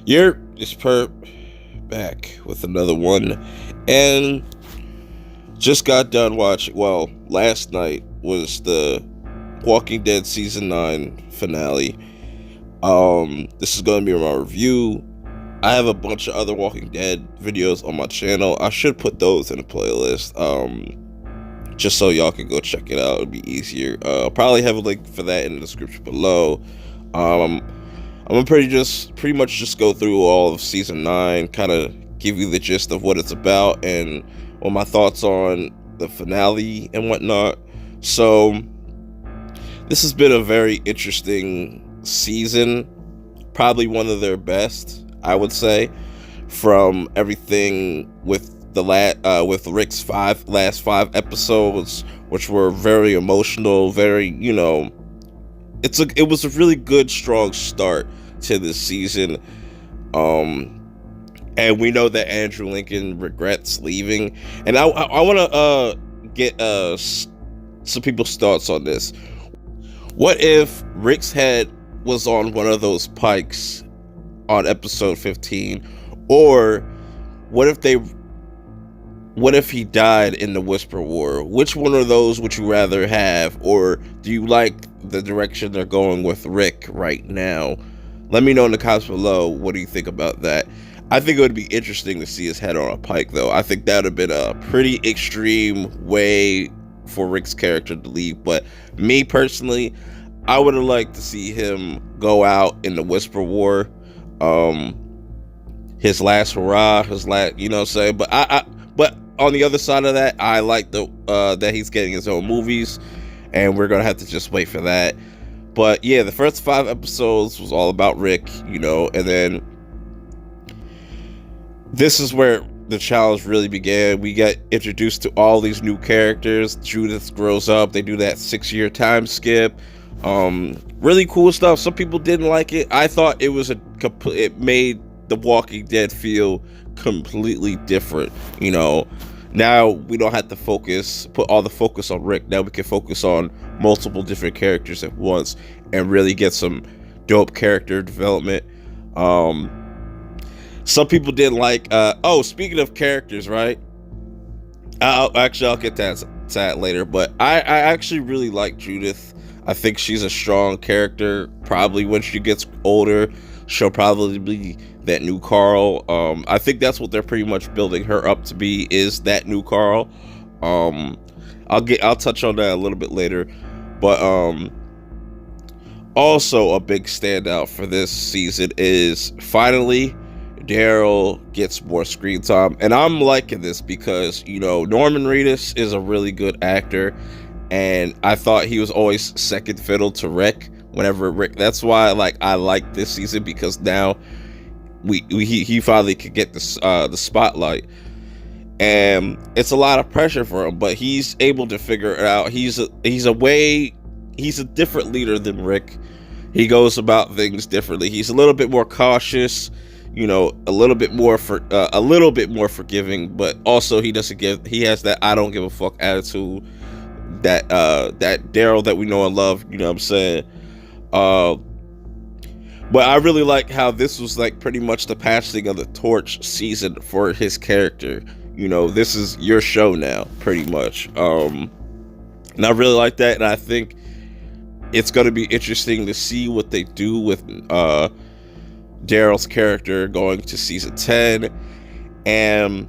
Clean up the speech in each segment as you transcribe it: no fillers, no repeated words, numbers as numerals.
You're just back with another one, and just got done watching. Well, last night was the Walking Dead season 9 finale. This is going to be my review. I have a bunch of other Walking Dead videos on my channel. I should put those in a playlist. Just so y'all can go check it out. It'll be easier. I'll probably have a link for that in the description below. Um, I'm gonna pretty much just go through all of season 9, kind of give you the gist of what it's about and what my thoughts on the finale and whatnot. So this has been a very interesting season, probably one of their best, I would say, from everything with with Rick's last five episodes, which were very emotional, very it was a really good strong start to this season. And we know that Andrew Lincoln regrets leaving, and I want to get some people's thoughts on this. What if Rick's head was on one of those pikes on episode 15, or what if he died in the Whisper War? Which one of those would you rather have, or do you like the direction they're going with Rick right now? Let me know in the comments below. What do you think about that? I think it would be interesting to see his head on a pike, though. I think that would have been a pretty extreme way for Rick's character to leave. But me personally, I would have liked to see him go out in the Whisper War. His last hurrah, his last, you know what I'm saying? But on the other side of that, I like that he's getting his own movies, and we're gonna have to just wait for that. But yeah, the first 5 episodes was all about Rick, and then this is where the challenge really began. We get introduced to all these new characters. Judith grows up. They do that 6-year time skip. Really cool stuff. Some people didn't like it. I thought it made The Walking Dead feel completely different. Now we don't have to put all the focus on Rick. Now we can focus on multiple different characters at once and really get some dope character development. Some people didn't like speaking of characters, right? I'll get to that later, but I actually really like Judith. I think she's a strong character. Probably when she gets older, she'll probably be that new Carl. I think that's what they're pretty much building her up to be, is that new Carl. I'll touch on that a little bit later, but also a big standout for this season is finally Daryl gets more screen time, and I'm liking this because Norman Reedus is a really good actor, and I thought he was always second fiddle to Rick. That's why I like this season, because now he finally could get the spotlight, and it's a lot of pressure for him, but he's able to figure it out. He's a different leader than Rick. He goes about things differently. He's a little bit more cautious, a little bit more forgiving, but also he has that I don't give a fuck attitude that Daryl that we know and love. You know what I'm saying? But I really like how this was pretty much the passing of the torch season for his character. This is your show now, pretty much. And I really like that, and I think it's going to be interesting to see what they do with Daryl's character going to season 10. And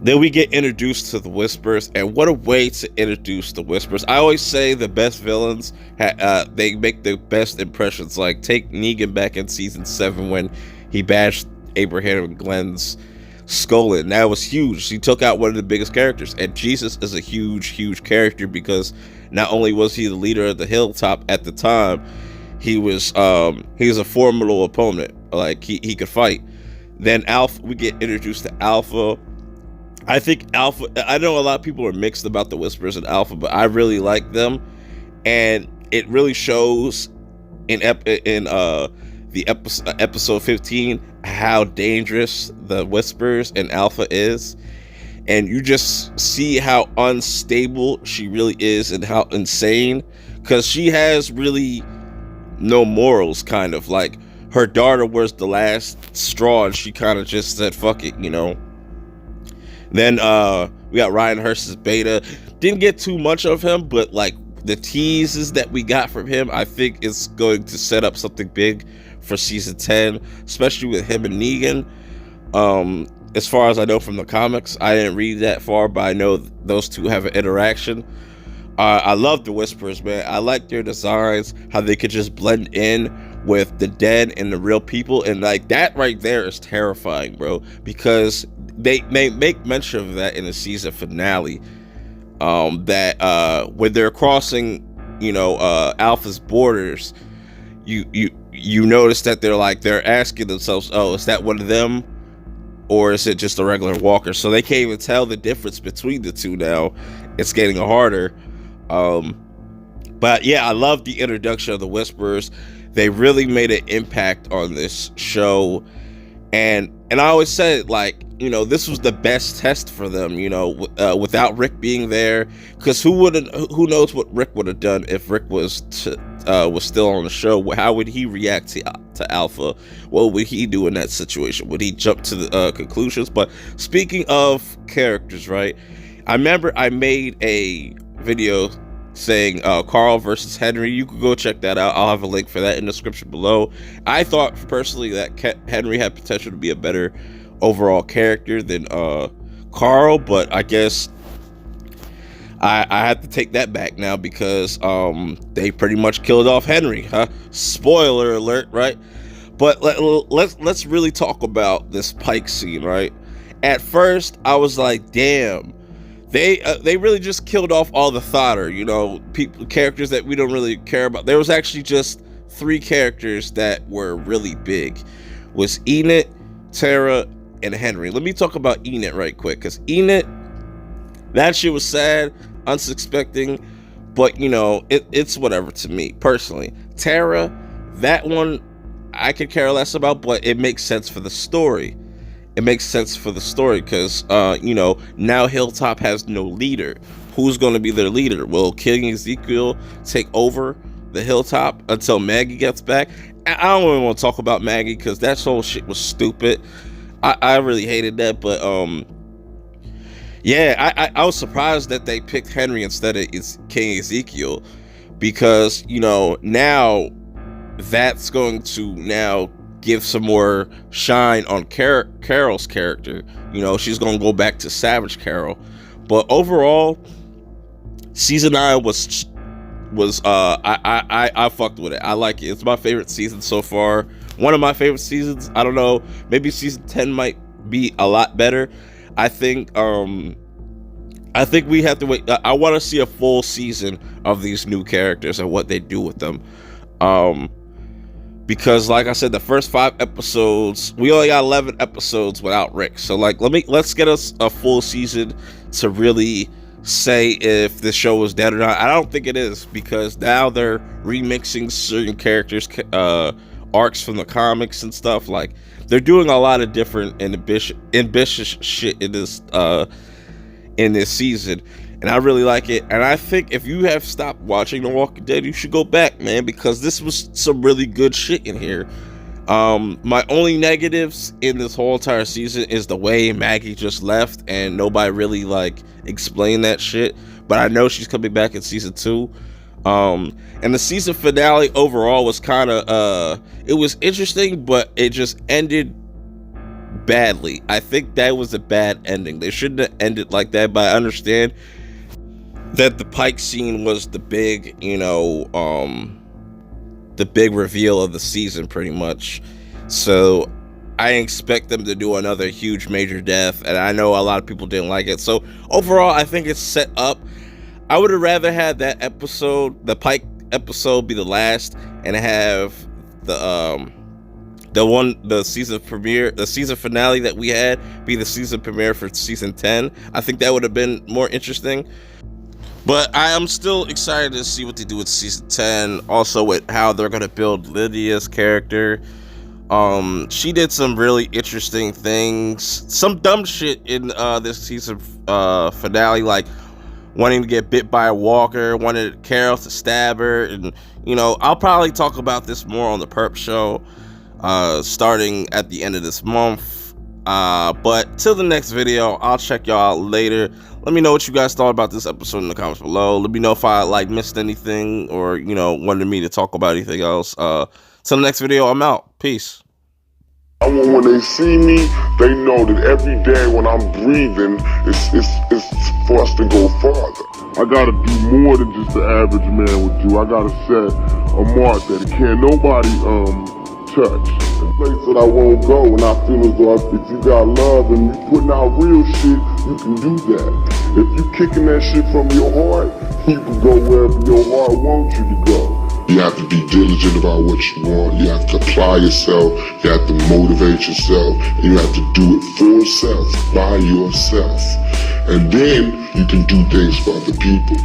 then we get introduced to the Whispers, and what a way to introduce the Whispers. I always say the best villains, they make the best impressions. Like, take Negan back in season 7 when he bashed Abraham and Glenn's skull in. That was huge. He took out one of the biggest characters, and Jesus is a huge character, because not only was he the leader of the Hilltop at the time, he was a formidable opponent. Like, he could fight. Then Alpha, we get introduced to Alpha. I think Alpha, I know a lot of people are mixed about the Whispers and Alpha, but I really like them, and it really shows in the episode 15 how dangerous the Whispers and Alpha is, and you just see how unstable she really is and how insane, because she has really no morals, kind of. Like, her daughter was the last straw, and she kind of just said, fuck it, you know. Then we got Ryan Hurst's Beta. Didn't get too much of him, but like the teases that we got from him, I think is going to set up something big for season 10, especially with him and Negan. As far as I know from the comics, I didn't read that far, but I know those two have an interaction. I love the Whisperers, man. I like their designs, how they could just blend in with the dead and the real people, and like that right there is terrifying, bro, because they make mention of that in the season finale, that when they're crossing, you know, Alpha's borders, you notice that they're asking themselves, oh, is that one of them, or is it just a regular walker? So they can't even tell the difference between the two now. It's getting harder. But yeah, I love the introduction of the Whisperers. They really made an impact on this show, and I always said, like, you know, this was the best test for them, you know, without Rick being there, because who knows what Rick would have done if Rick was still on the show. How would he react to Alpha? What would he do in that situation? Would he jump to the conclusions? But speaking of characters, right, I remember I made a video saying Carl versus Henry. You could go check that out. I'll have a link for that in the description below. I thought personally that Henry had potential to be a better overall character than Carl, but I guess I have to take that back now, because they pretty much killed off Henry, huh? Spoiler alert, right? But let's really talk about this Pike scene, right? At first, I was like, damn, they really just killed off all the fodder, you know, characters that we don't really care about. There was actually just 3 characters that were really big. Was Enid, Tara, and Henry. Let me talk about Enid right quick, because Enid, that shit was sad, unsuspecting, but you know, it's whatever to me personally. Tara, that one I could care less about, but it makes sense for the story. It makes sense for the story because, you know, now Hilltop has no leader. Who's going to be their leader? Will King Ezekiel take over the Hilltop until Maggie gets back? I don't even want to talk about Maggie because that whole shit was stupid. I really hated that, but yeah, I was surprised that they picked Henry instead of King Ezekiel, because, you know, now that's going to now give some more shine on Carol's character. You know, she's gonna go back to Savage Carol. But overall, season 9 was I fucked with it. I like it. It's my favorite season so far. One of my favorite seasons. I don't know, maybe season 10 might be a lot better. I think we have to wait. I want to see a full season of these new characters and what they do with them. Because like I said, the first 5 episodes, we only got 11 episodes without Rick. So like, let's get us a full season to really say if this show is dead or not. I don't think it is, because now they're remixing certain characters, arcs from the comics and stuff. Like, they're doing a lot of different ambitious shit in this season, and I really like it. And I think if you have stopped watching The Walking Dead, you should go back, man, because this was some really good shit in here. My only negatives in this whole entire season is the way Maggie just left and nobody really like explained that shit, but I know she's coming back in season 2. And the season finale overall was kind of it was interesting, but it just ended badly. I think that was a bad ending. They shouldn't have ended like that, but I understand that the Pike scene was the big, you know, the big reveal of the season pretty much. So I expect them to do another huge major death, and I know a lot of people didn't like it. So overall, I think it's set up. I would have rather had that episode, the Pike episode, be the last, and have the season premiere, the season finale that we had, be the season premiere for season 10. I think that would have been more interesting. But I am still excited to see what they do with season 10. Also with how they're going to build Lydia's character. She did some really interesting things. Some dumb shit in this season finale, like wanting to get bit by a walker, wanted Carol to stab her. And, you know, I'll probably talk about this more on the Perp Show. starting at the end of this month. But till the next video, I'll check y'all out later. Let me know what you guys thought about this episode in the comments below. Let me know if I like missed anything or, you know, wanted me to talk about anything else. Till the next video, I'm out. Peace. I want when they see me, they know that every day when I'm breathing, it's for us to go farther. I gotta do more than just the average man would do. I gotta set a mark that can't nobody touch. A place that I won't go, and I feel as though if you got love and you putting out real shit, you can do that. If you kicking that shit from your heart, you can go wherever your heart wants you to go. You have to be diligent about what you want. You have to apply yourself. You have to motivate yourself. And you have to do it for yourself, by yourself. And then you can do things for other people.